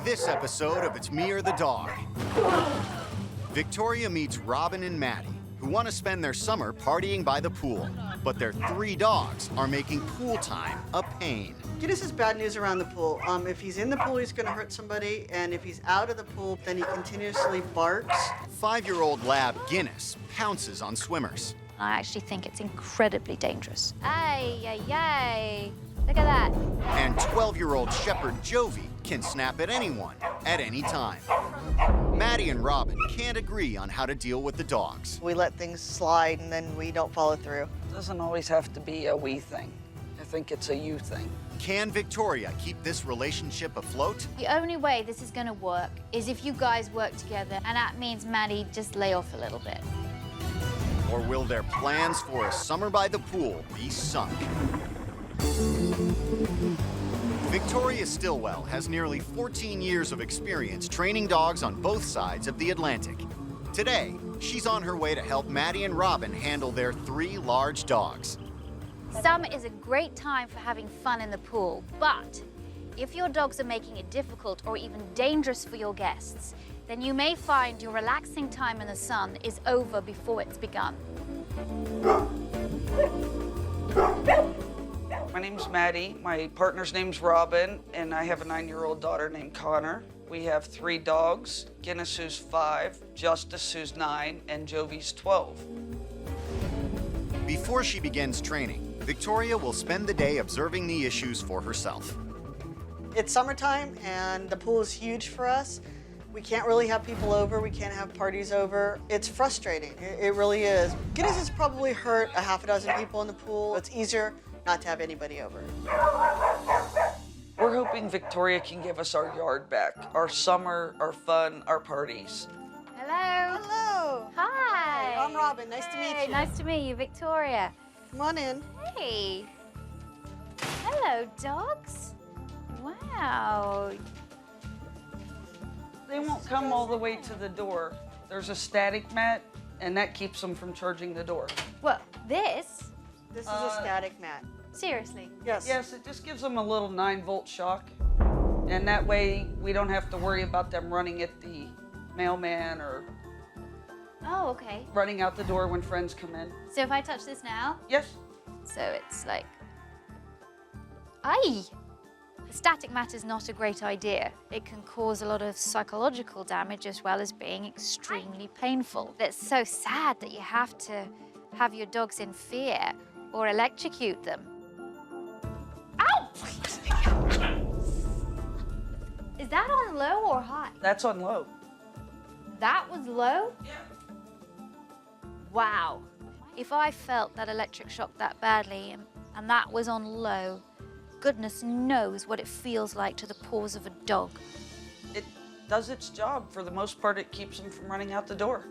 this episode of It's Me or the Dog. Victoria meets Robin and Maddy, who want to spend their summer partying by the pool. But their 3 dogs are making pool time a pain. Guinness is bad news around the pool. If he's in the pool, he's going to hurt somebody, and if he's out of the pool, then he continuously barks. 5-year-old Lab Guinness pounces on swimmers. I actually think it's incredibly dangerous. Ay, ay, ay. Look at that. And 12-year-old Shepherd Jovi can snap at anyone at any time. Maddy and Robin can't agree on how to deal with the dogs. We let things slide, and then we don't follow through. It doesn't always have to be a we thing. I think it's a you thing. Can Victoria keep this relationship afloat? The only way this is going to work is if you guys work together, and that means Maddy just lay off a little bit. Or will their plans for a summer by the pool be sunk? Victoria Stilwell has nearly 14 years of experience training dogs on both sides of the Atlantic. Today, she's on her way to help Maddy and Robin handle their 3 large dogs. Summer is a great time for having fun in the pool, but if your dogs are making it difficult or even dangerous for your guests, then you may find your relaxing time in the sun is over before it's begun. My name's Maddy, my partner's name's Robin, and I have a 9-year-old daughter named Connor. We have 3 dogs, Guinness who's 5, Justice who's 9, and Jovi's 12. Before she begins training, Victoria will spend the day observing the issues for herself. It's summertime, and the pool is huge for us. We can't really have people over. We can't have parties over. It's frustrating. It really is. Guinness has probably hurt a half a dozen people in the pool. It's easier not to have anybody over. We're hoping Victoria can give us our yard back, our summer, our fun, our parties. Hello. Hello. Hi. I'm Robin. Nice to meet you. Nice to meet you, Victoria. Come on in. Hey. Hello, dogs. Wow. They won't come all the way to the door. There's a static mat, and that keeps them from charging the door. Well, this? This is a static mat. Seriously? Yes. Yes, it just gives them a little 9-volt shock, and that way we don't have to worry about them running at the mailman or Oh, okay. running out the door when friends come in. So if I touch this now, Yes. so it's like, aye. The static mat is not a great idea. It can cause a lot of psychological damage as well as being extremely painful. It's so sad that you have to have your dogs in fear or electrocute them. Ow! Is that on low or high? That's on low. That was low? Yeah. Wow. If I felt that electric shock that badly and that was on low, goodness knows what it feels like to the paws of a dog. It does its job. For the most part, it keeps them from running out the door.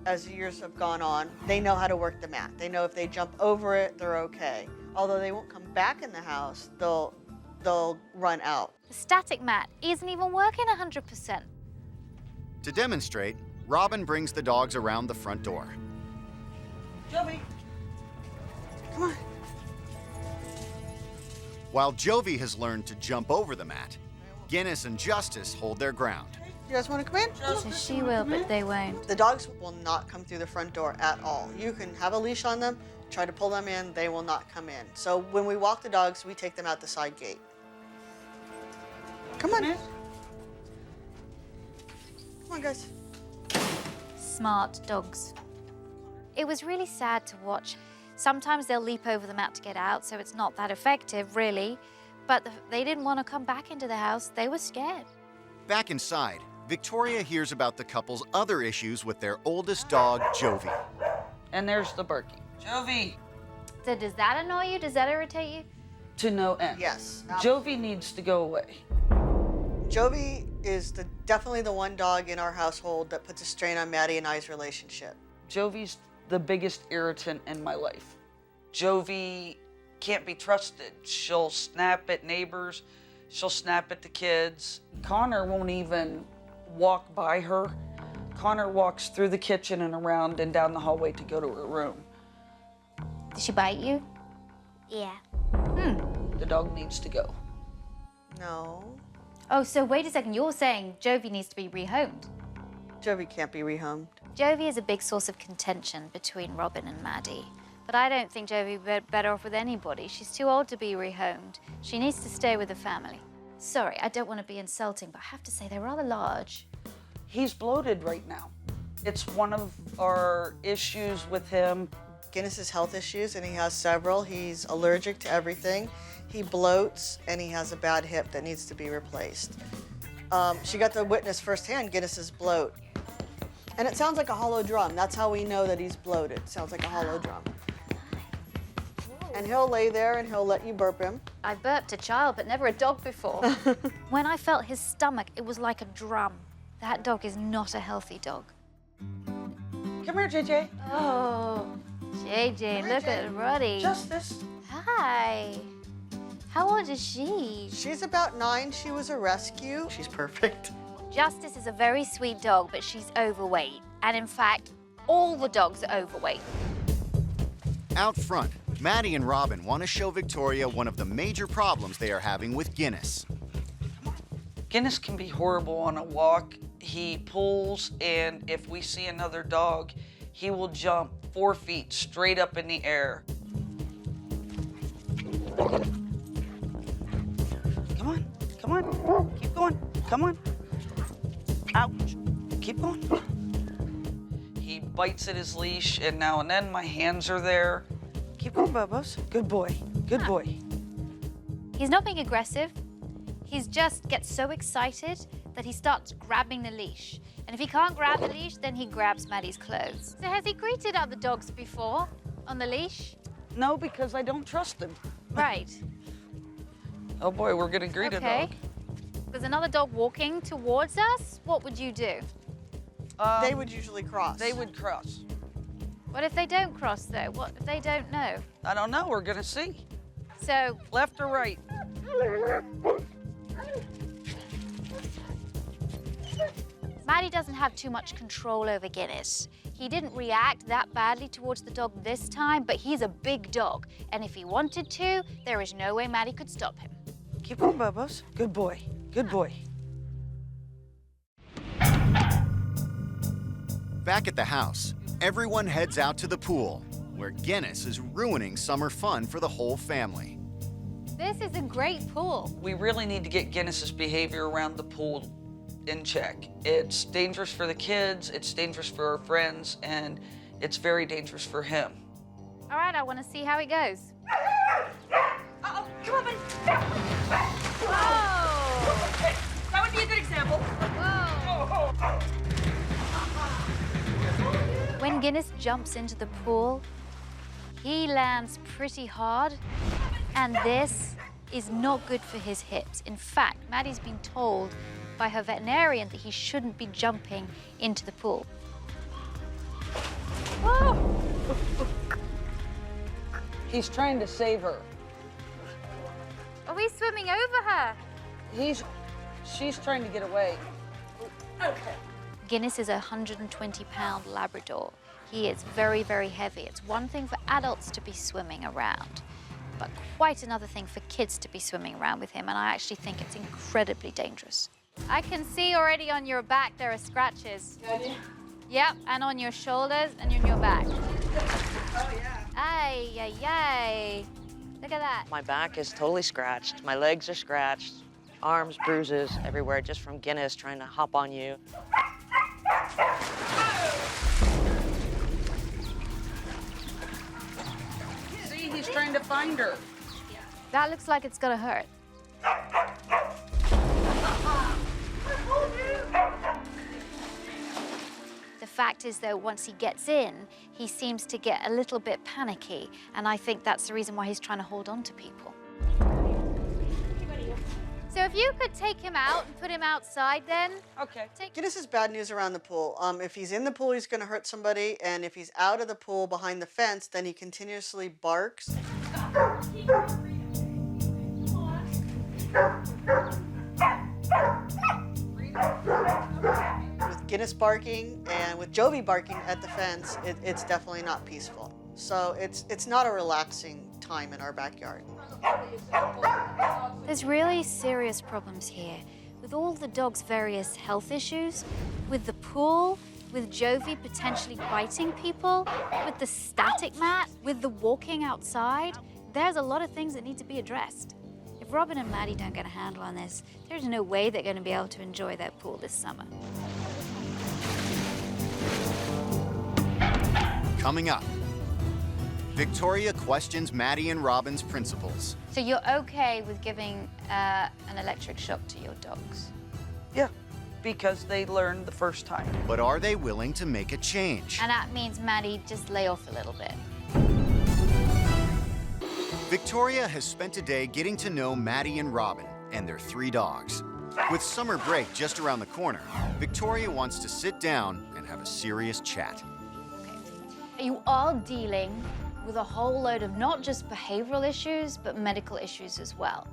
As the years have gone on, they know how to work the mat. They know if they jump over it, they're okay. Although they won't come back in the house, they'll run out. The static mat isn't even working 100%. To demonstrate, Robin brings the dogs around the front door. Jovi. Come on. While Jovi has learned to jump over the mat, Guinness and Justice hold their ground. You guys want to come in? So she will, but they won't. The dogs will not come through the front door at all. You can have a leash on them, try to pull them in, they will not come in. So when we walk the dogs, we take them out the side gate. Come on. Come on, guys. Smart dogs. It was really sad to watch. Sometimes they'll leap over the mat to get out, so it's not that effective, really. But they didn't want to come back into the house. They were scared. Back inside, Victoria hears about the couple's other issues with their oldest dog, Jovi. And there's the barking. Jovi. So does that annoy you? Does that irritate you? To no end. Yes. Jovi needs to go away. Jovi is definitely the one dog in our household that puts a strain on Maddy and I's relationship. Jovi's the biggest irritant in my life. Jovi can't be trusted. She'll snap at neighbors. She'll snap at the kids. Connor won't even walk by her. Connor walks through the kitchen and around and down the hallway to go to her room. Did she bite you? Yeah. The dog needs to go. No. Oh, so wait a second, you're saying Jovi needs to be rehomed? Jovi can't be rehomed. Jovi is a big source of contention between Robin and Maddy. But I don't think Jovi would be better off with anybody. She's too old to be rehomed. She needs to stay with the family. Sorry, I don't want to be insulting, but I have to say they're rather large. He's bloated right now. It's one of our issues with him. Guinness has health issues, and he has several. He's allergic to everything. He bloats, and he has a bad hip that needs to be replaced. She got to witness firsthand Guinness's bloat. And it sounds like a hollow drum. That's how we know that he's bloated. It sounds like a hollow drum. And he'll lay there and he'll let you burp him. I burped a child, but never a dog before. When I felt his stomach, it was like a drum. That dog is not a healthy dog. Come here, JJ. Oh, JJ, look at Roddy. Justice. Hi. How old is she? She's about 9. She was a rescue. She's perfect. Justice is a very sweet dog, but she's overweight. And in fact, all the dogs are overweight. Out front, Maddy and Robin want to show Victoria one of the major problems they are having with Guinness. Guinness can be horrible on a walk. He pulls, and if we see another dog, he will jump 4 feet straight up in the air. Come on, come on, keep going, come on. Ouch, keep going. He bites at his leash, and now and then my hands are there. Keep going, Bubbles. Good boy, good boy. He's not being aggressive. He's just gets so excited that he starts grabbing the leash. And if he can't grab the leash, then he grabs Maddy's clothes. So has he greeted other dogs before on the leash? No, because I don't trust him. Right. Oh boy, we're gonna greet a dog. There's another dog walking towards us. What would you do? They would usually cross. They would cross. What if they don't cross, though? What if they don't know? I don't know, we're gonna see. So, Left or right? Maddy doesn't have too much control over Guinness. He didn't react that badly towards the dog this time, but he's a big dog. And if he wanted to, there is no way Maddy could stop him. Keep on, Bubbles. Good boy, good boy. Back at the house, everyone heads out to the pool, where Guinness is ruining summer fun for the whole family. This is a great pool. We really need to get Guinness's behavior around the pool in check. It's dangerous for the kids, it's dangerous for our friends, and it's very dangerous for him. All right, I want to see how it goes. Uh-oh, come on, buddy. Whoa! That would be a good example. Whoa! When Guinness jumps into the pool, he lands pretty hard, and this is not good for his hips. In fact, Maddy's been told by her veterinarian that he shouldn't be jumping into the pool. Oh! He's trying to save her. Are we swimming over her? She's trying to get away. Guinness is a 120-pound Labrador. He is very, very heavy. It's one thing for adults to be swimming around, but quite another thing for kids to be swimming around with him, and I actually think it's incredibly dangerous. I can see already on your back there are scratches. Yep, and on your shoulders and on your back. Oh, yeah. Ay, ay, ay. Look at that. My back is totally scratched. My legs are scratched. Arms, bruises everywhere just from Guinness trying to hop on you. See, he's trying to find her. That looks like it's gonna hurt. The fact is, though, once he gets in, he seems to get a little bit panicky, and I think that's the reason why he's trying to hold on to people. So if you could take him out and put him outside then. Okay. Guinness is bad news around the pool. If he's in the pool, he's going to hurt somebody, and if he's out of the pool behind the fence, then he continuously barks. With Guinness barking and with Jovi barking at the fence, it's definitely not peaceful. So it's not a relaxing time in our backyard. There's really serious problems here. with all the dog's various health issues, with the pool, with Jovi potentially biting people, with the static mat, with the walking outside, there's a lot of things that need to be addressed. If Robin and Maddy don't get a handle on this, there's no way they're going to be able to enjoy their pool this summer. Coming up, Victoria questions Maddy and Robin's principles. So you're okay with giving an electric shock to your dogs? Yeah, because they learned the first time. But are they willing to make a change? And that means, Maddy, just lay off a little bit. Victoria has spent a day getting to know Maddy and Robin and their 3 dogs. With summer break just around the corner, Victoria wants to sit down and have a serious chat. Are you all dealing with a whole load of not just behavioral issues, but medical issues as well?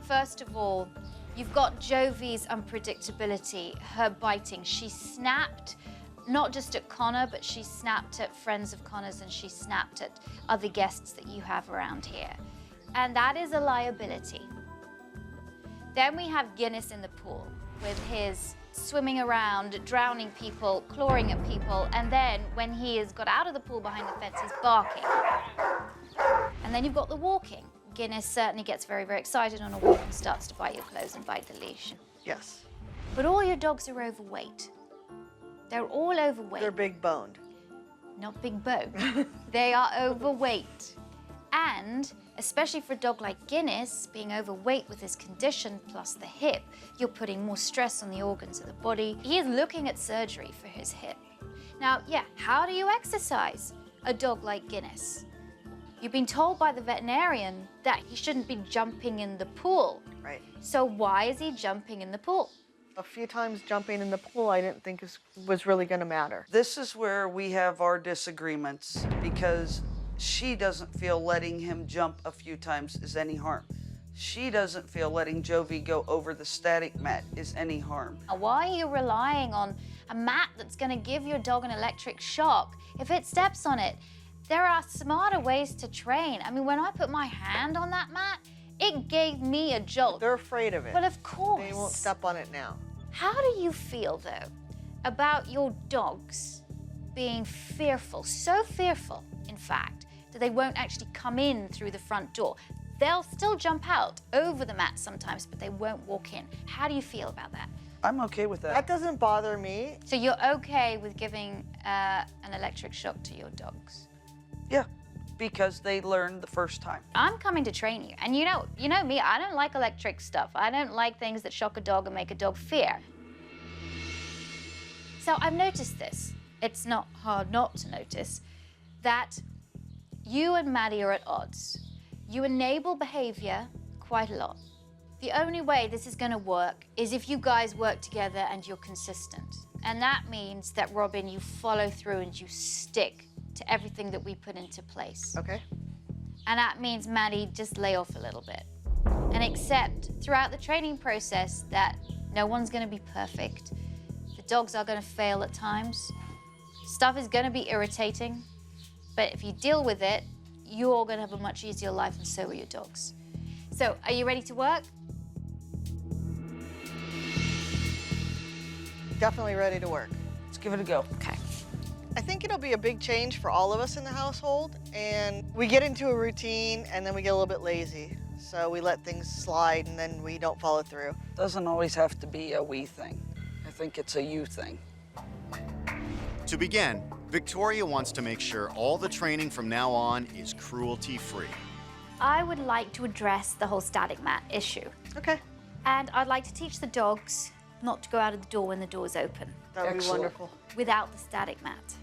First of all, you've got Jovi's unpredictability, her biting. She snapped, not just at Connor, but she snapped at friends of Connor's and she snapped at other guests that you have around here. And that is a liability. Then we have Guinness in the pool with his swimming around, drowning people, clawing at people, and then when he has got out of the pool behind the fence, he's barking. And then you've got the walking. Guinness certainly gets very, very excited on a walk and starts to bite your clothes and bite the leash. Yes. But all your dogs are overweight. They're all overweight. They're big boned. Not big bone. They are overweight. And especially for a dog like Guinness, being overweight with his condition plus the hip, you're putting more stress on the organs of the body. He is looking at surgery for his hip. Now, yeah, how do you exercise a dog like Guinness? You've been told by the veterinarian that he shouldn't be jumping in the pool. Right. So why is he jumping in the pool? A few times jumping in the pool I didn't think was really going to matter. This is where we have our disagreements because she doesn't feel letting him jump a few times is any harm. She doesn't feel letting Jovi go over the static mat is any harm. Why are you relying on a mat that's going to give your dog an electric shock if it steps on it? There are smarter ways to train. I mean, when I put my hand on that mat, it gave me a jolt. They're afraid of it. But of course. They won't step on it now. How do you feel, though, about your dogs being fearful, so fearful, in fact, that they won't actually come in through the front door? They'll still jump out over the mat sometimes, but they won't walk in. How do you feel about that? I'm okay with that. That doesn't bother me. So you're okay with giving an electric shock to your dogs? Yeah, because they learned the first time. I'm coming to train you. And you know me, I don't like electric stuff. I don't like things that shock a dog and make a dog fear. So I've noticed this. It's not hard not to notice that you and Maddy are at odds. You enable behavior quite a lot. The only way this is going to work is if you guys work together and you're consistent. And that means that, Robin, you follow through and you stick to everything that we put into place. Okay. And that means, Maddy, just lay off a little bit and accept throughout the training process that no one's going to be perfect. The dogs are going to fail at times. Stuff is going to be irritating, but if you deal with it, you're going to have a much easier life, and so are your dogs. So, are you ready to work? Definitely ready to work. Let's give it a go. Okay. I think it'll be a big change for all of us in the household, and we get into a routine and then we get a little bit lazy. So we let things slide and then we don't follow through. Doesn't always have to be a we thing. I think it's a you thing. To begin, Victoria wants to make sure all the training from now on is cruelty-free. I would like to address the whole static mat issue. Okay. And I'd like to teach the dogs not to go out of the door when the door's open That would be Excellent. wonderful. without the static mat.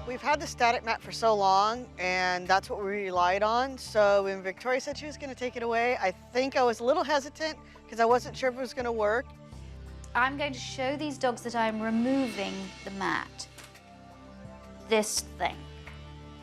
We've had the static mat for so long, and that's what we relied on. So when Victoria said she was going to take it away, I think I was a little hesitant because I wasn't sure if it was going to work. I'm going to show these dogs that I'm removing the mat. This thing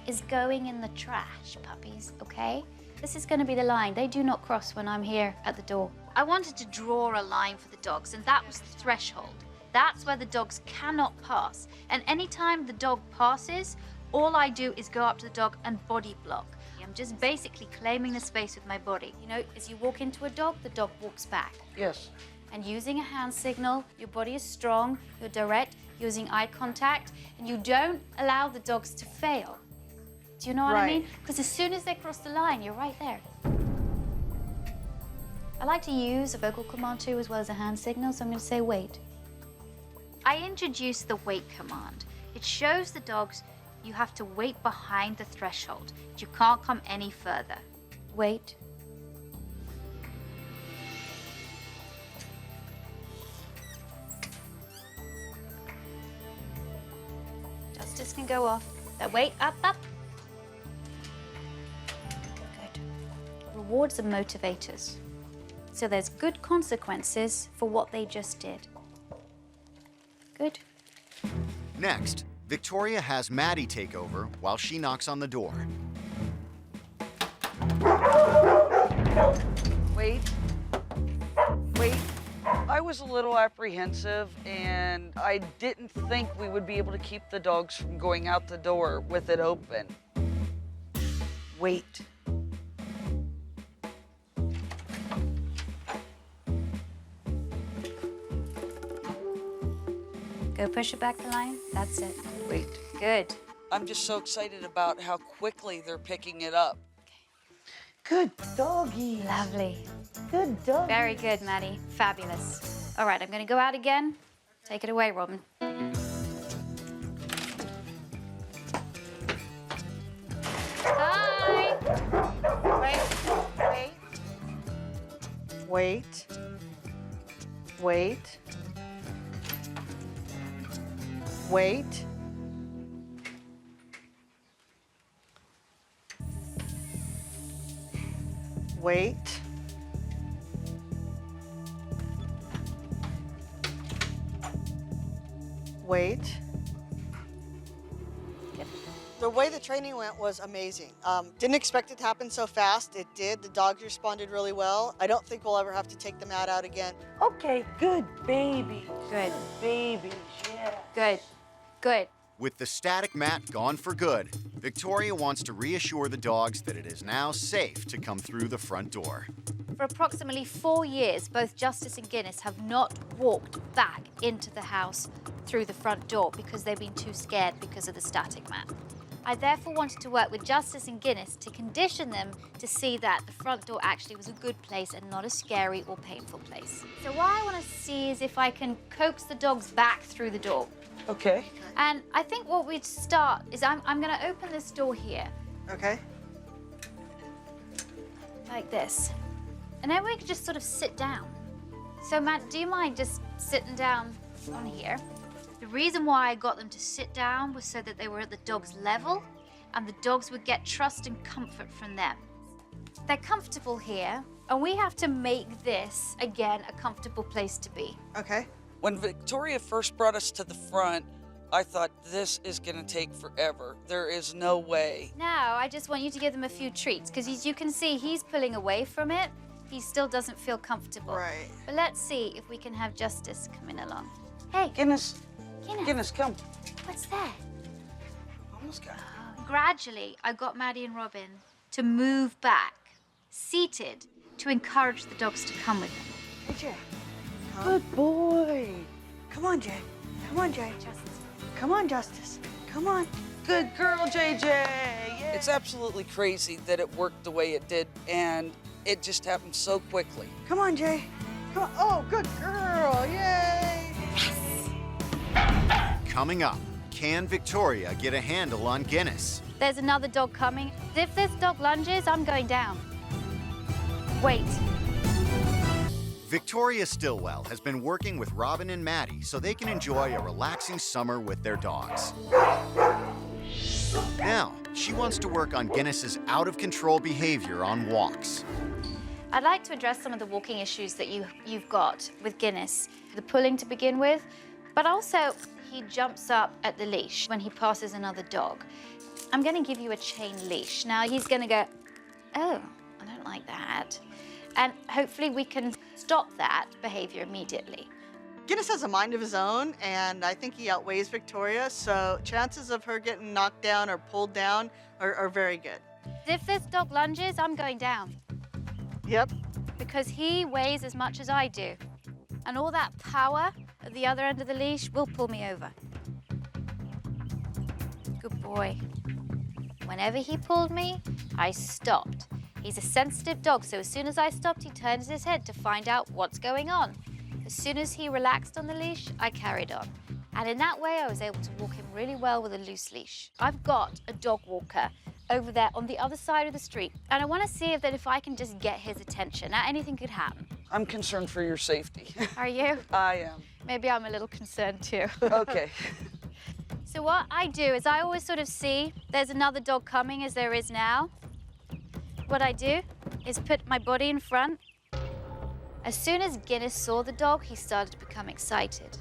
is going in the trash, puppies, okay? This is going to be the line. They do not cross when I'm here at the door. I wanted to draw a line for the dogs, and that was the threshold. That's where the dogs cannot pass. And anytime the dog passes, all I do is go up to the dog and body block. And I'm just basically claiming the space with my body. You know, as you walk into a dog, the dog walks back. Yes. And using a hand signal, your body is strong, you're direct, using eye contact, and you don't allow the dogs to fail. Do you know what I mean? Because as soon as they cross the line, you're right there. I like to use a vocal command too, as well as a hand signal, so I'm going to say wait. I introduce the wait command. It shows the dogs you have to wait behind the threshold. You can't come any further. Wait. Justice can go off. So wait, up, up. Good. Rewards are motivators. So there's good consequences for what they just did. Good. Next, Victoria has Maddy take over while she knocks on the door. Wait. Wait. I was a little apprehensive, and I didn't think we would be able to keep the dogs from going out the door with it open. Wait. Go push it back the line. That's it. Wait. Good. I'm just so excited about how quickly they're picking it up. Good doggy. Lovely. Good dog. Very good, Maddie. Fabulous. All right, I'm going to go out again. Take it away, Robin. Hi. Wait. Wait. Wait. Wait. Wait. The way the training went was amazing. Didn't expect it to happen so fast. It did. The dogs responded really well. I don't think we'll ever have to take the mat out again. Okay, good baby. Good. Babies, yeah. Good. Good. With the static mat gone for good, Victoria wants to reassure the dogs that it is now safe to come through the front door. For approximately 4 years, both Justice and Guinness have not walked back into the house through the front door because they've been too scared because of the static mat. I therefore wanted to work with Justice and Guinness to condition them to see that the front door actually was a good place and not a scary or painful place. So what I want to see is if I can coax the dogs back through the door. Okay. And I think what we'd start is I'm going to open this door here, Okay? like this. And then we could just sort of sit down. So Matt, do you mind just sitting down on here? The reason why I got them to sit down was so that they were at the dog's level and the dogs would get trust and comfort from them. They're comfortable here, and we have to make this, again, a comfortable place to be. Okay. When Victoria first brought us to the front, I thought this is gonna take forever. There is no way. Now, I just want you to give them a few treats, because as you can see, he's pulling away from it. He still doesn't feel comfortable. Right. But let's see if we can have Justice coming along. Hey, Guinness, Guinness, Guinness, come. what's that? Almost got it. Gradually, I got Maddie and Robin to move back, seated, to encourage the dogs to come with them. Hey, Jay. Good boy. Come on, Jay. Come on, Jay. Justice. Come on, Justice. Come on. Good girl, JJ. Yeah. It's absolutely crazy that it worked the way it did, and it just happened so quickly. Come on, Jay. Come on. Oh, good girl. Yay. Coming up, can Victoria get a handle on Guinness? There's another dog coming. If this dog lunges, I'm going down. Wait. Victoria Stilwell has been working with Robin and Maddy so they can enjoy a relaxing summer with their dogs. Now, she wants to work on Guinness's out-of-control behavior on walks. I'd like to address some of the walking issues that you've got with Guinness. The pulling to begin with, but also he jumps up at the leash when he passes another dog. I'm going to give you a chain leash. Now he's going to go, oh, I don't like that. And hopefully we can stop that behavior immediately. Guinness has a mind of his own, and I think he outweighs Victoria, so chances of her getting knocked down or pulled down are very good. If this dog lunges, I'm going down Yep. because he weighs as much as I do. And all that power at the other end of the leash will pull me over. Good boy. Whenever he pulled me, I stopped. He's a sensitive dog, so as soon as I stopped, he turns his head to find out what's going on. As soon as he relaxed on the leash, I carried on. And in that way, I was able to walk him really well with a loose leash. I've got a dog walker over there on the other side of the street, and I want to see if I can just get his attention. Now, anything could happen. I'm concerned for your safety. Are you? I am. Maybe I'm a little concerned too. Okay. So what I do is I always sort of see there's another dog coming as there is now. What I do is put my body in front. As soon as Guinness saw the dog, he started to become excited.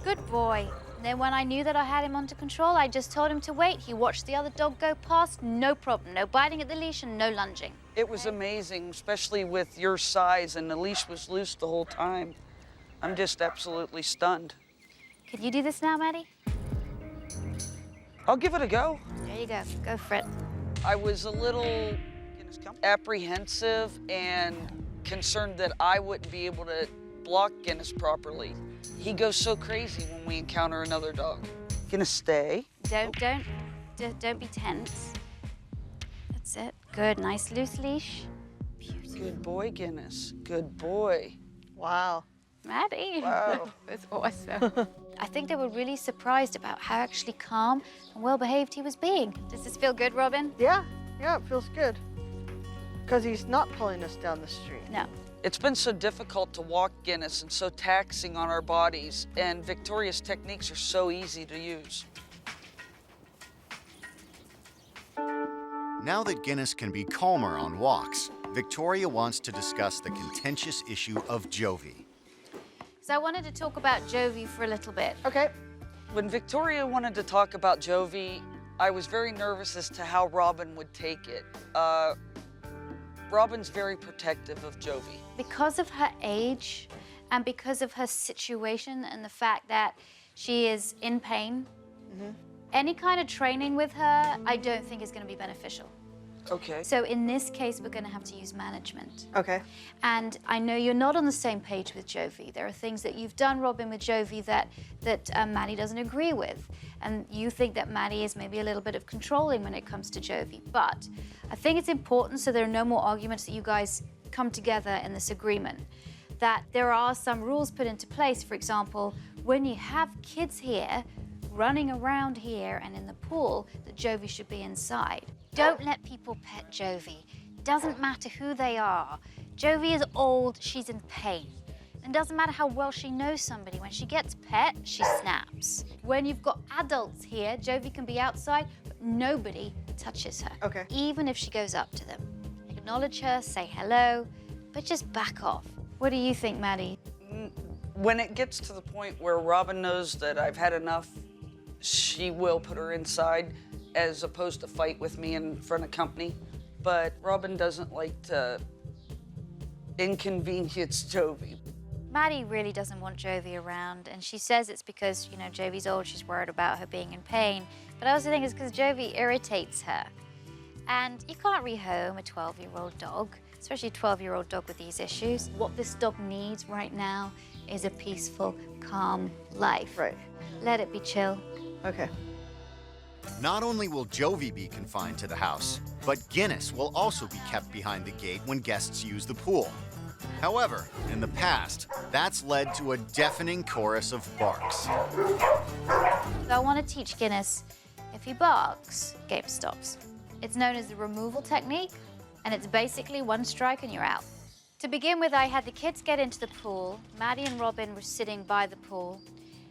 Good boy. And then when I knew that I had him under control, I just told him to wait. He watched the other dog go past, no problem. No biting at the leash and no lunging. It was amazing, especially with your size, and the leash was loose the whole time. I'm just absolutely stunned. Can you do this now, Maddie? I'll give it a go. There you go. Go for it. I was a little apprehensive and concerned that I wouldn't be able to block Guinness properly. He goes so crazy when we encounter another dog. Gonna stay. Don't be tense. That's it. Good, nice loose leash. Beautiful. Good boy, Guinness. Good boy. Wow. Maddie. Wow. That's awesome. I think they were really surprised about how actually calm and well-behaved he was being. Does this feel good, Robin? Yeah, it feels good. Because he's not pulling us down the street. No. It's been so difficult to walk Guinness and so taxing on our bodies, and Victoria's techniques are so easy to use. Now that Guinness can be calmer on walks, Victoria wants to discuss the contentious issue of Jovi. So I wanted to talk about Jovi for a little bit. Okay. When Victoria wanted to talk about Jovi, I was very nervous as to how Robin would take it. Robin's very protective of Jovi. Because of her age and because of her situation and the fact that she is in pain, any kind of training with her, I don't think is going to be beneficial. Okay. So in this case, we're going to have to use management. Okay. And I know you're not on the same page with Jovi. There are things that you've done, Robin, with Jovi that Maddie doesn't agree with. And you think that Maddie is maybe a little bit of controlling when it comes to Jovi. But I think it's important, so there are no more arguments, that you guys come together in this agreement, that there are some rules put into place. For example, when you have kids here, running around here and in the pool, that Jovi should be inside. Don't let people pet Jovi. Doesn't matter who they are. Jovi is old, she's in pain. And doesn't matter how well she knows somebody, when she gets pet, she snaps. When you've got adults here, Jovi can be outside, but nobody touches her. Okay. Even if she goes up to them. Acknowledge her, say hello, but just back off. What do you think, Maddie? When it gets to the point where Robin knows that I've had enough, she will put her inside, as opposed to fight with me in front of company. But Robin doesn't like to inconvenience Jovi. Maddie really doesn't want Jovi around, and she says it's because, you know, Jovi's old, she's worried about her being in pain. But I also think it's because Jovi irritates her. And you can't rehome a 12-year-old dog, especially a 12-year-old dog with these issues. What this dog needs right now is a peaceful, calm life. Right. Let it be chill. Okay. Not only will Jovi be confined to the house, but Guinness will also be kept behind the gate when guests use the pool. However, in the past, that's led to a deafening chorus of barks. So I want to teach Guinness, if he barks, game stops. It's known as the removal technique, and it's basically one strike and you're out. To begin with, I had the kids get into the pool. Maddie and Robin were sitting by the pool,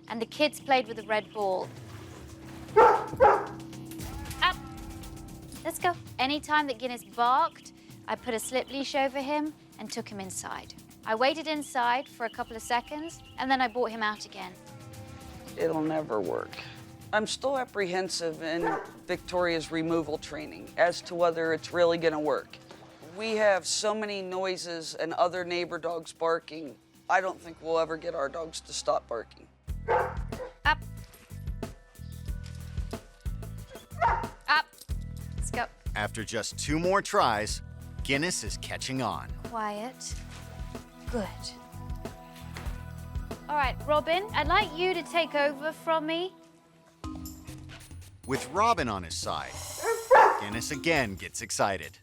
and the kids played with the red ball. Up. Let's go. Anytime that Guinness barked, I put a slip leash over him and took him inside. I waited inside for a couple of seconds, and then I brought him out again. It'll never work. I'm still apprehensive in Victoria's removal training as to whether it's really gonna work. We have so many noises and other neighbor dogs barking. I don't think we'll ever get our dogs to stop barking. Up. Up. Let's go. After just 2 more tries, Guinness is catching on. Quiet. Good. All right, Robin, I'd like you to take over from me. With Robin on his side, Guinness again gets excited.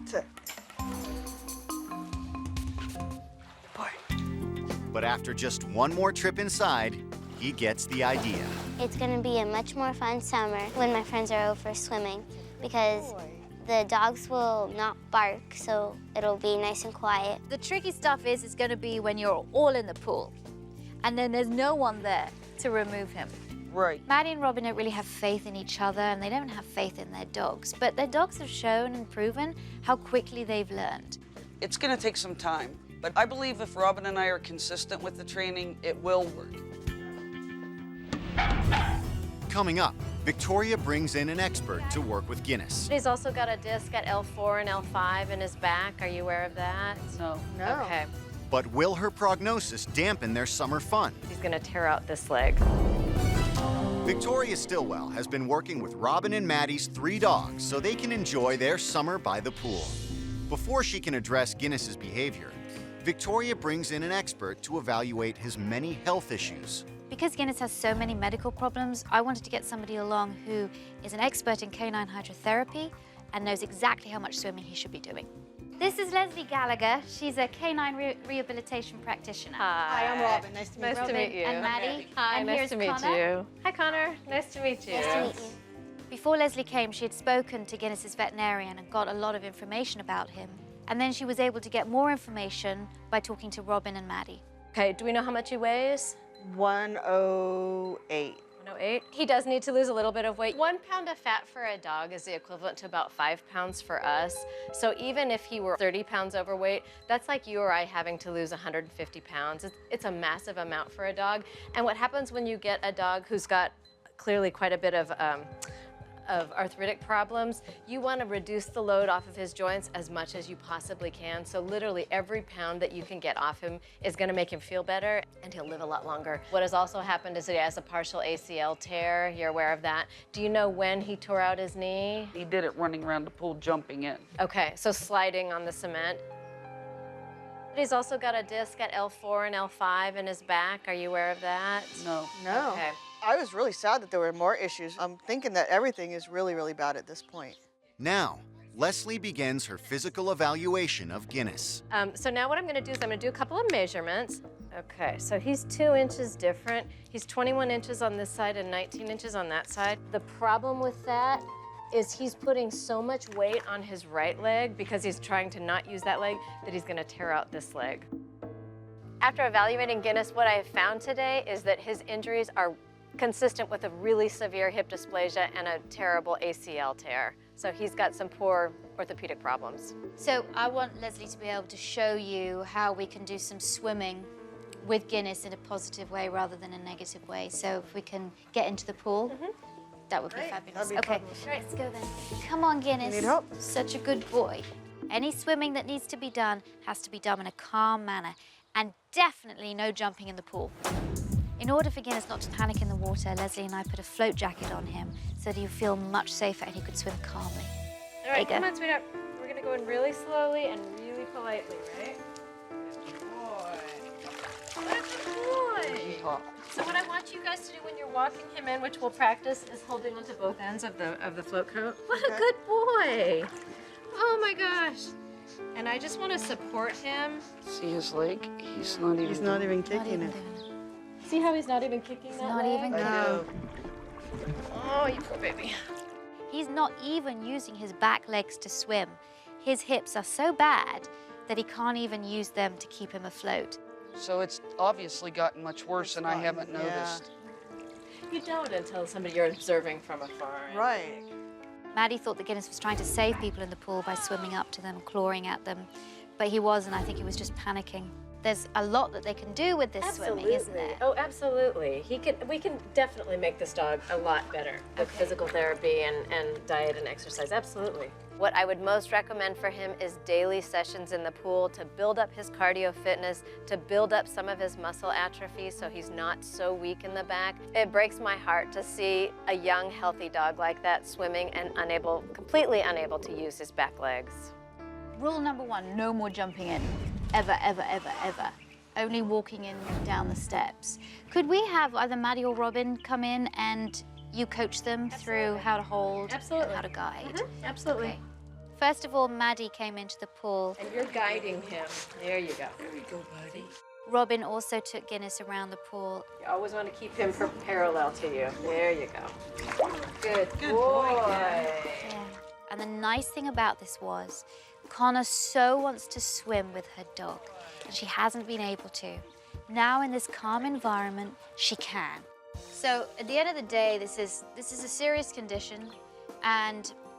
Sit. Boy. But after just 1 more trip inside, he gets the idea. It's going to be a much more fun summer when my friends are over swimming because the dogs will not bark, so it'll be nice and quiet. The tricky stuff is it's going to be when you're all in the pool, and then there's no one there to remove him. Right. Maddy and Robin don't really have faith in each other, and they don't have faith in their dogs. But their dogs have shown and proven how quickly they've learned. It's gonna take some time, but I believe if Robin and I are consistent with the training, it will work. Coming up, Victoria brings in an expert to work with Guinness. He's also got a disc at L4 and L5 in his back. Are you aware of that? No. No. Okay. But will her prognosis dampen their summer fun? He's gonna tear out this leg. Victoria Stilwell has been working with Robin and Maddy's 3 dogs so they can enjoy their summer by the pool. Before she can address Guinness's behavior, Victoria brings in an expert to evaluate his many health issues. Because Guinness has so many medical problems, I wanted to get somebody along who is an expert in canine hydrotherapy and knows exactly how much swimming he should be doing. This is Leslie Gallagher. She's a canine rehabilitation practitioner. Hi, I'm Robin. Nice to meet you. Nice to meet you. And Maddy. Hi, and nice here's to meet Connor. you. Hi, Connor. Nice to meet you. Nice to meet you. Before Leslie came, she had spoken to Guinness's veterinarian and got a lot of information about him. And then she was able to get more information by talking to Robin and Maddy. Okay, do we know how much he weighs? 108. 108. He does need to lose a little bit of weight. 1 pound of fat for a dog is the equivalent to about 5 pounds for us. So even if he were 30 pounds overweight, that's like you or I having to lose 150 pounds. It's a massive amount for a dog. And what happens when you get a dog who's got clearly quite a bit of arthritic problems, you want to reduce the load off of his joints as much as you possibly can. So literally every pound that you can get off him is going to make him feel better, and he'll live a lot longer. What has also happened is that he has a partial ACL tear. You're aware of that. Do you know when he tore out his knee? He did it running around the pool, jumping in. Okay, so sliding on the cement. He's also got a disc at L4 and L5 in his back. Are you aware of that? No. No. Okay. I was really sad that there were more issues. I'm thinking that everything is really, really bad at this point. Now, Leslie begins her physical evaluation of Guinness. So now what I'm gonna do is I'm gonna do a couple of measurements. Okay, so he's 2 inches different. He's 21 inches on this side and 19 inches on that side. The problem with that is he's putting so much weight on his right leg because he's trying to not use that leg that he's gonna tear out this leg. After evaluating Guinness, what I have found today is that his injuries are consistent with a really severe hip dysplasia and a terrible ACL tear. So he's got some poor orthopedic problems. So I want Leslie to be able to show you how we can do some swimming with Guinness in a positive way rather than a negative way. So if we can get into the pool, that would be Great. fabulous. That'd be Okay, fabulous. let's go then. Come on, Guinness. need help? Such a good boy. Any swimming that needs to be done has to be done in a calm manner, and definitely no jumping in the pool. In order for Guinness not to panic in the water, Leslie and I put a float jacket on him so that he'll feel much safer and he could swim calmly. All right, There you come go. on, sweetheart. We're gonna go in really slowly and really politely, right? Good boy. Good boy. So what I want you guys to do when you're walking him in, which we'll practice, is holding onto both ends of the float coat. What a good boy. Oh my gosh. And I just want to support him. See his leg? He's not even. He's not even Not kicking even it. doing it. See how he's not even kicking that not leg? even I know. Oh, you poor baby. He's not even using his back legs to swim. His hips are so bad that he can't even use them to keep him afloat. So it's obviously gotten much worse, and I haven't yeah. noticed. You don't until somebody you're observing from afar. Right. Maddy thought that Guinness was trying to save people in the pool by swimming up to them and clawing at them, but he wasn't. I think he was just panicking. There's a lot that they can do with this swimming, isn't there? Oh, absolutely. We can definitely make this dog a lot better with physical therapy and diet and exercise. Absolutely. What I would most recommend for him is daily sessions in the pool to build up his cardio fitness, to build up some of his muscle atrophy so he's not so weak in the back. It breaks my heart to see a young, healthy dog like that swimming and completely unable to use his back legs. Rule number 1, no more jumping in. Ever, ever, ever, ever. Only walking in down the steps. Could we have either Maddie or Robin come in and you coach them through how to hold, and how to guide? Absolutely. Okay. First of all, Maddie came into the pool. And you're guiding him. There you go. There you go, buddy. Robin also took Guinness around the pool. You always want to keep him parallel to you. There you go. Good boy. Yeah. And the nice thing about this was, Connor so wants to swim with her dog, and she hasn't been able to. Now in this calm environment, she can. So at the end of the day, this is a serious condition,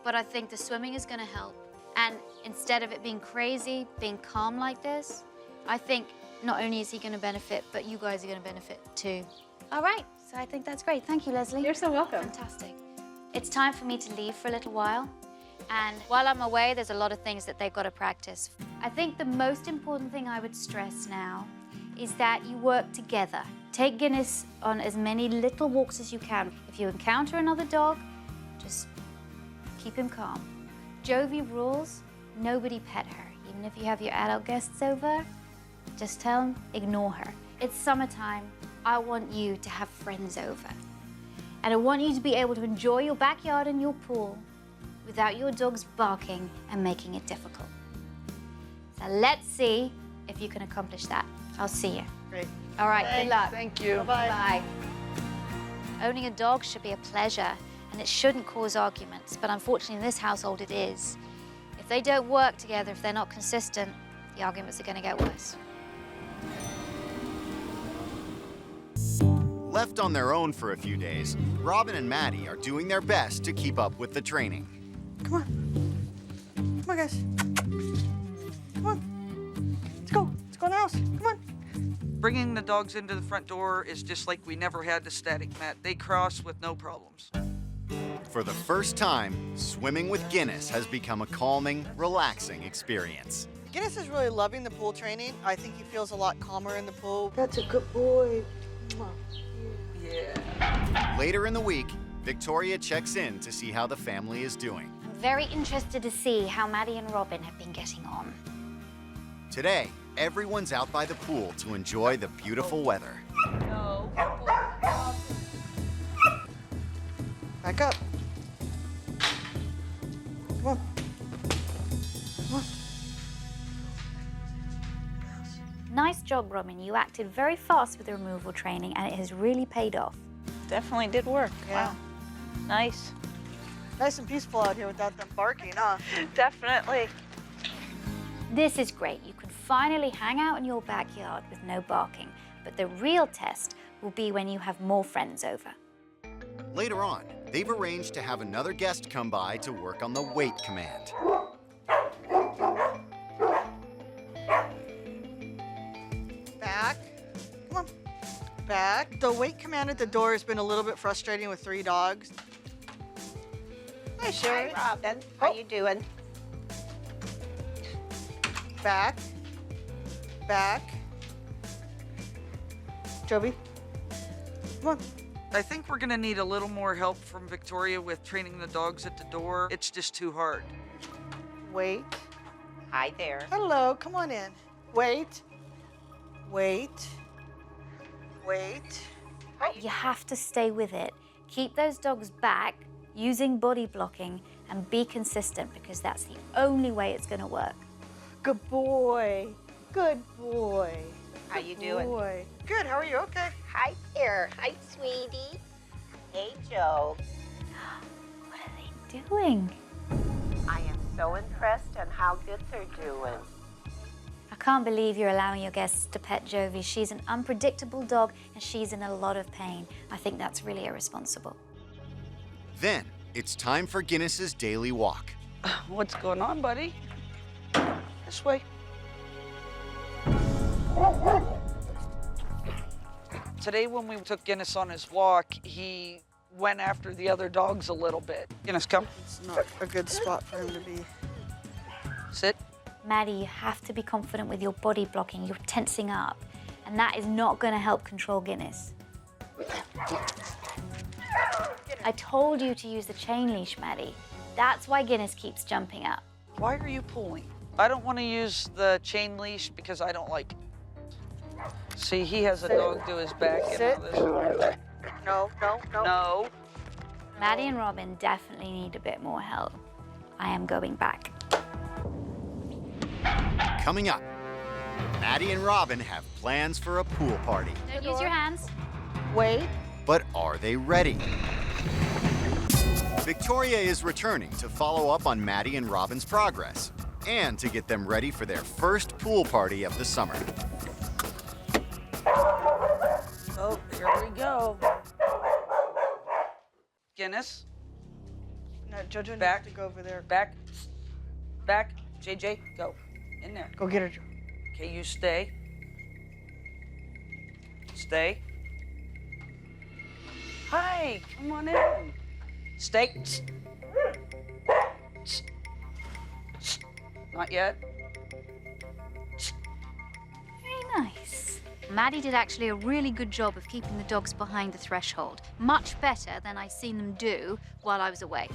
but I think the swimming is gonna help. And instead of it being crazy, being calm like this, I think not only is he gonna benefit, but you guys are gonna benefit too. All right, so I think that's great. Thank you, Leslie. You're so welcome. Fantastic. It's time for me to leave for a little while. And while I'm away, there's a lot of things that they've got to practice. I think the most important thing I would stress now is that you work together. Take Guinness on as many little walks as you can. If you encounter another dog, just keep him calm. Jovi rules, nobody pet her. Even if you have your adult guests over, just tell them, ignore her. It's summertime. I want you to have friends over. And I want you to be able to enjoy your backyard and your pool without your dogs barking and making it difficult. So let's see if you can accomplish that. I'll see you. Great. All right, good luck. Thank you. Bye-bye. Bye. Owning a dog should be a pleasure, and it shouldn't cause arguments, but unfortunately in this household it is. If they don't work together, if they're not consistent, the arguments are gonna get worse. Left on their own for a few days, Robin and Maddy are doing their best to keep up with the training. Come on. Come on, guys. Come on. Let's go. Let's go in the house. Come on. Bringing the dogs into the front door is just like we never had the static mat. They cross with no problems. For the first time, swimming with Guinness has become a calming, relaxing experience. Guinness is really loving the pool training. I think he feels a lot calmer in the pool. That's a good boy. Yeah. Later in the week, Victoria checks in to see how the family is doing. I'm very interested to see how Maddie and Robin have been getting on. Today, everyone's out by the pool to enjoy the beautiful weather. No. Back up. Come on. Come on. Nice job, Robin. You acted very fast with the removal training, and it has really paid off. Definitely did work. Yeah. Wow. Nice. Nice and peaceful out here without them barking, huh? Definitely. This is great. You can finally hang out in your backyard with no barking, but the real test will be when you have more friends over. Later on, they've arranged to have another guest come by to work on the wait command. Back. Come on. Back. The wait command at the door has been a little bit frustrating with 3 dogs. Hi, Sherry. Hi, Robin. How you doing? Back. Back. Joby. Come on. I think we're gonna need a little more help from Victoria with training the dogs at the door. It's just too hard. Wait. Hi there. Hello. Come on in. Wait. Wait. Wait. You have to stay with it. Keep those dogs back using body blocking and be consistent, because that's the only way it's going to work. Good boy. Good boy. How you doing? Boy. Good. How are you? Okay. Hi there. Hi, sweetie. Hey, Joe. What are they doing? I am so impressed on how good they're doing. I can't believe you're allowing your guests to pet Jovi. She's an unpredictable dog and she's in a lot of pain. I think that's really irresponsible. Then, it's time for Guinness's daily walk. What's going on, buddy? This way. Today when we took Guinness on his walk, he went after the other dogs a little bit. Guinness, come. It's not a good spot for him to be. Sit. Maddy, you have to be confident with your body blocking. You're tensing up, and that is not going to help control Guinness. I told you to use the chain leash, Maddy. That's why Guinness keeps jumping up. Why are you pulling? I don't want to use the chain leash because I don't like it. See, he has a dog to his back. Sit. And all this. No, no, no. No. Maddy and Robin definitely need a bit more help. I am going back. Coming up, Maddy and Robin have plans for a pool party. Don't use your hands. Wait. But are they ready? Victoria is returning to follow up on Maddy and Robin's progress and to get them ready for their first pool party of the summer. Oh, here we go. Guinness. No, Jojo Back. needs to go over there. Back. Back. JJ, go. In there. Go get her, Joe. Okay, you stay. Stay. Hi, come on in. Stay. Not yet. Very nice. Maddy did actually a really good job of keeping the dogs behind the threshold. Much better than I've seen them do while I was away.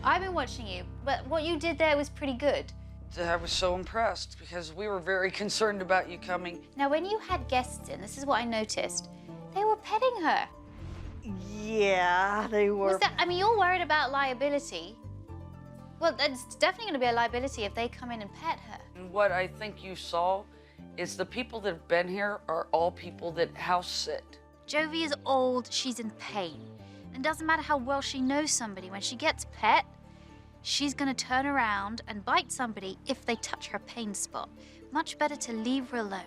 I've been watching you, but what you did there was pretty good. I was so impressed because we were very concerned about you coming. Now, when you had guests in, this is what I noticed. They were petting her. Yeah, they were. Was that, I mean, you're worried about liability. Well, that's definitely going to be a liability if they come in and pet her. And what I think you saw is the people that have been here are all people that house sit. Jovi is old, she's in pain. And doesn't matter how well she knows somebody, when she gets pet, she's gonna turn around and bite somebody if they touch her pain spot. Much better to leave her alone.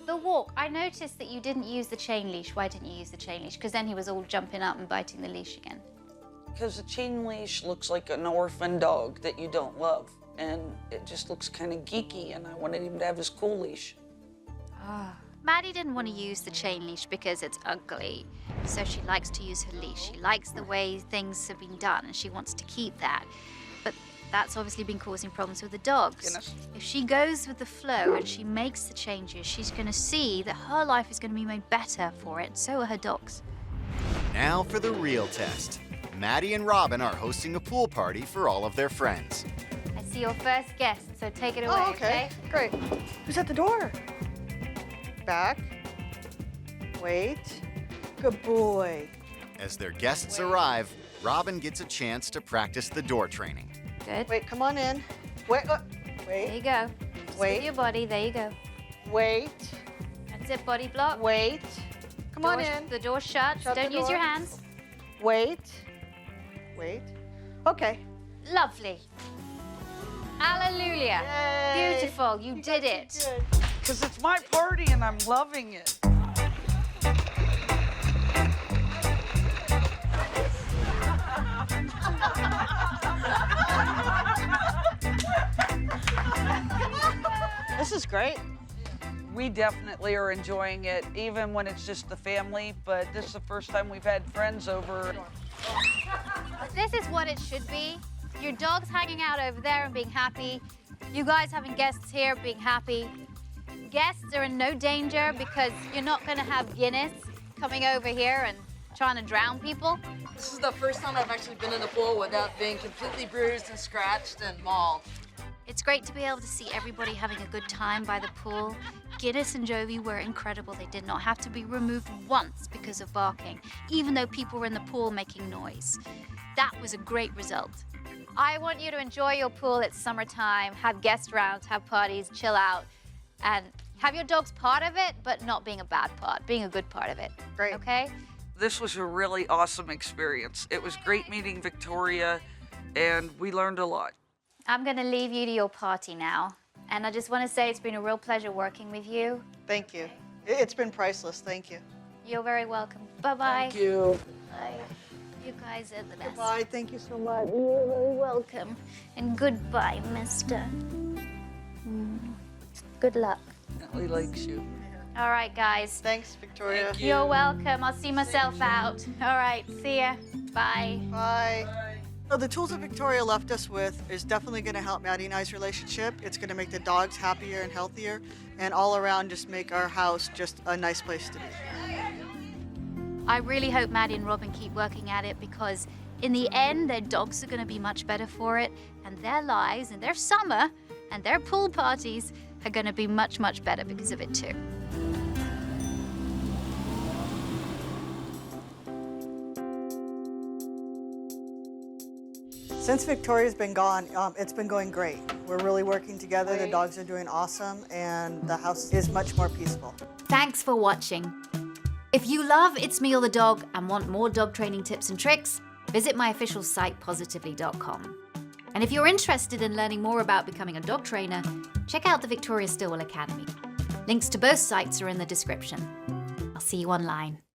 The walk, I noticed that you didn't use the chain leash. Why didn't you use the chain leash? Because then he was all jumping up and biting the leash again. Because a chain leash looks like an orphan dog that you don't love. And it just looks kind of geeky, and I wanted him to have his cool leash. Maddy didn't want to use the chain leash because it's ugly. So she likes to use her leash. She likes the way things have been done, and she wants to keep that. But that's obviously been causing problems with the dogs. Goodness. If she goes with the flow and she makes the changes, she's going to see that her life is going to be made better for it. So are her dogs. Now for the real test. Maddy and Robin are hosting a pool party for all of their friends. I see your first guest, so take it away, Oh, okay. Great. Who's at the door? Back. Wait. Good boy. As their guests arrive, Robin gets a chance to practice the door training. Good. Wait, come on in. Wait. There Wait. you go. Just Wait. with your body, there you go. Wait. That's it, body block. Wait. Come on Door's- in. The door's shut. Shut Don't the use your door. hands. Wait. Wait. Okay. Lovely. Hallelujah. Yay. Beautiful. You did it. Good. Because it's my party and I'm loving it. This is great. We definitely are enjoying it, even when it's just the family, but this is the first time we've had friends over. This is what it should be. Your dog's hanging out over there and being happy. You guys having guests here being happy. Guests are in no danger because you're not going to have Guinness coming over here and trying to drown people. This is the first time I've actually been in a pool without being completely bruised and scratched and mauled. It's great to be able to see everybody having a good time by the pool. Guinness and Jovi were incredible. They did not have to be removed once because of barking, even though people were in the pool making noise. That was a great result. I want you to enjoy your pool. It's summertime. Have guest rounds, have parties, chill out, and have your dogs part of it, but not being a bad part, being a good part of it. Great. Okay? This was a really awesome experience. It was great meeting Victoria, and we learned a lot. I'm going to leave you to your party now. And I just want to say it's been a real pleasure working with you. Thank you. It's been priceless. Thank you. You're very welcome. Bye-bye. Thank you. Bye. You guys are the best. Bye. Thank you so much. You're very welcome. And goodbye, mister. Good luck. He likes you. All right, guys. Thanks, Victoria. Thank you. You're welcome. I'll see myself out. All right, see ya. Bye. Bye. So the tools that Victoria left us with is definitely going to help Maddie and I's relationship. It's going to make the dogs happier and healthier, and all around just make our house just a nice place to be. I really hope Maddie and Robin keep working at it, because in the end, their dogs are going to be much better for it, and their lives and their summer and their pool parties are going to be much, much better because of it too. Since Victoria's been gone, it's been going great. We're really working together. The dogs are doing awesome, and the house is much more peaceful. Thanks for watching. If you love It's Me or the Dog and want more dog training tips and tricks, visit my official site, positively.com. And if you're interested in learning more about becoming a dog trainer, check out the Victoria Stilwell Academy. Links to both sites are in the description. I'll see you online.